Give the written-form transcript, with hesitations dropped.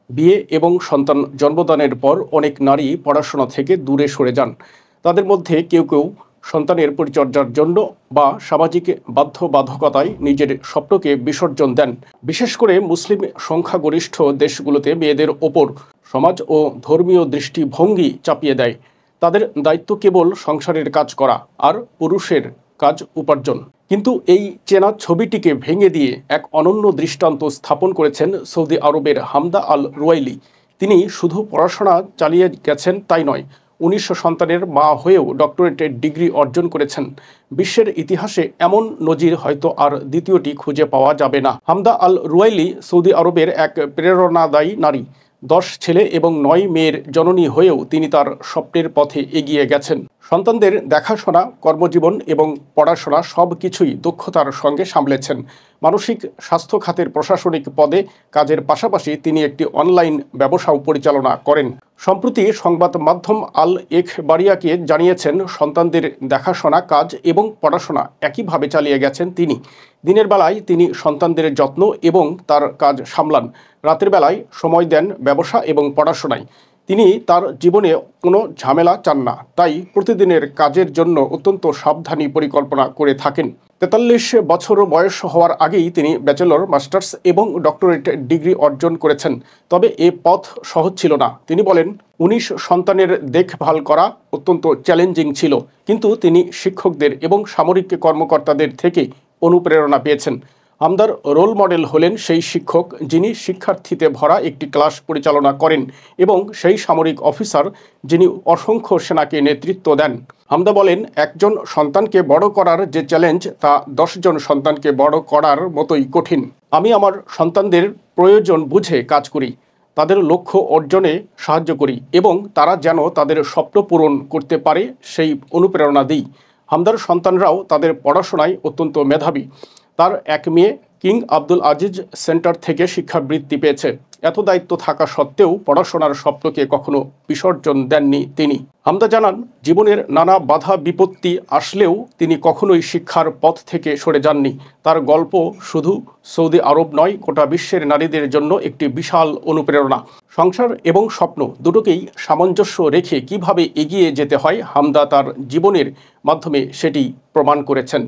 বিয়ে এবং সন্তান জন্মদানের পর অনেক নারী পড়াশোনা থেকে দূরে সরে যান। তাদের মধ্যে কেউ কেউ সন্তানের পরিচর্যার জন্য বা সামাজিক বাধ্যবাধকতায় নিজের স্বপ্নকে বিসর্জন দেন। বিশেষ করে মুসলিম সংখ্যাগরিষ্ঠ দেশগুলোতে মেয়েদের ওপর সমাজ ও ধর্মীয় দৃষ্টিভঙ্গি চাপিয়ে দেয়। তাদের দায়িত্ব কেবল সংসারের কাজ করা, আর পুরুষের কাজ উপার্জন। কিন্তু এই চেনা ছবিটিকে ভেঙে দিয়ে এক অনন্য দৃষ্টান্ত স্থাপন করেছেন সৌদি আরবের হামদা আল রুয়াইলি। তিনি শুধু পড়াশোনা চালিয়ে গেছেন তাই নয়, ১৯ সন্তানের মা হয়েও ডক্টরেটের ডিগ্রি অর্জন করেছেন। বিশ্বের ইতিহাসে এমন নজির হয়তো আর দ্বিতীয়টি খুঁজে পাওয়া যাবে না। হামদা আল রুয়াইলি সৌদি আরবের এক প্রেরণাদায়ী নারী। ১০ ছেলে এবং ৯ মেয়ের জননী হয়েও তিনি তার স্বপ্নের পথে এগিয়ে গেছেন। সন্তানদের দেখাশোনা, কর্মজীবন এবং পড়াশোনা সব কিছুই দক্ষতার সঙ্গে সামলেছেন। মানসিক স্বাস্থ্য খাতের প্রশাসনিক পদে কাজের পাশাপাশি তিনি একটি অনলাইন ব্যবসাও পরিচালনা করেন। সম্প্রতি সংবাদ মাধ্যম আল এখবারিয়াকে জানিয়েছেন, সন্তানদের দেখাশোনা, কাজ এবং পড়াশোনা একইভাবে চালিয়ে গেছেন তিনি। দিনের বেলায় তিনি সন্তানদের যত্ন এবং তার কাজ সামলান, রাতের বেলায় সময় দেন ব্যবসা এবং পড়াশোনায়। তিনি তার জীবনে কোনো ঝামেলা চান না, তাই প্রতিদিনের কাজের জন্য অত্যন্ত সাবধানী পরিকল্পনা করে থাকেন। ৪৩ বছর বয়স হওয়ার আগেই তিনি ব্যাচেলর, মাস্টার্স এবং ডক্টরেট ডিগ্রি অর্জন করেছেন। তবে এ পথ সহজ ছিল না। তিনি বলেন, ১৯ সন্তানের দেখভাল করা অত্যন্ত চ্যালেঞ্জিং ছিল, কিন্তু তিনি শিক্ষকদের এবং সামরিক কর্মকর্তাদের থেকে অনুপ্রেরণা পেয়েছেন। হামদার রোল মডেল হলেন সেই শিক্ষক যিনি শিক্ষার্থীতে ভরা একটি ক্লাস পরিচালনা করেন এবং সেই সামরিক অফিসার যিনি অসংখ্য সেনাকে নেতৃত্ব দেন। হামদা বলেন, একজন সন্তানকে বড় করার যে চ্যালেঞ্জ, তা ১০ জন সন্তানকে বড় করার মতোই কঠিন। আমি আমার সন্তানদের প্রয়োজন বুঝে কাজ করি, তাদের লক্ষ্য অর্জনে সাহায্য করি এবং তারা যেন তাদের স্বপ্ন পূরণ করতে পারে সেই অনুপ্রেরণা দিই। হামদার সন্তানরাও তাদের পড়াশোনায় অত্যন্ত মেধাবী। তার এক মেয়ে কিং আব্দুল আজিজ সেন্টার থেকে শিক্ষাবৃত্তি পেয়েছে। এত দায়িত্ব থাকা সত্ত্বেও পড়াশোনার স্বপ্নকে কখনো বিসর্জন দেননি তিনি। হামদা জানান, জীবনের নানা বাধা বিপত্তি আসলেও তিনি কখনোই শিক্ষার পথ থেকে সরে যাননি। তার গল্প শুধু সৌদি আরব নয়, গোটা বিশ্বের নারীদের জন্য একটি বিশাল অনুপ্রেরণা। সংসার এবং স্বপ্ন দুটোকেই সামঞ্জস্য রেখে কিভাবে এগিয়ে যেতে হয়, হামদা তার জীবনের মাধ্যমে সেটি প্রমাণ করেছেন।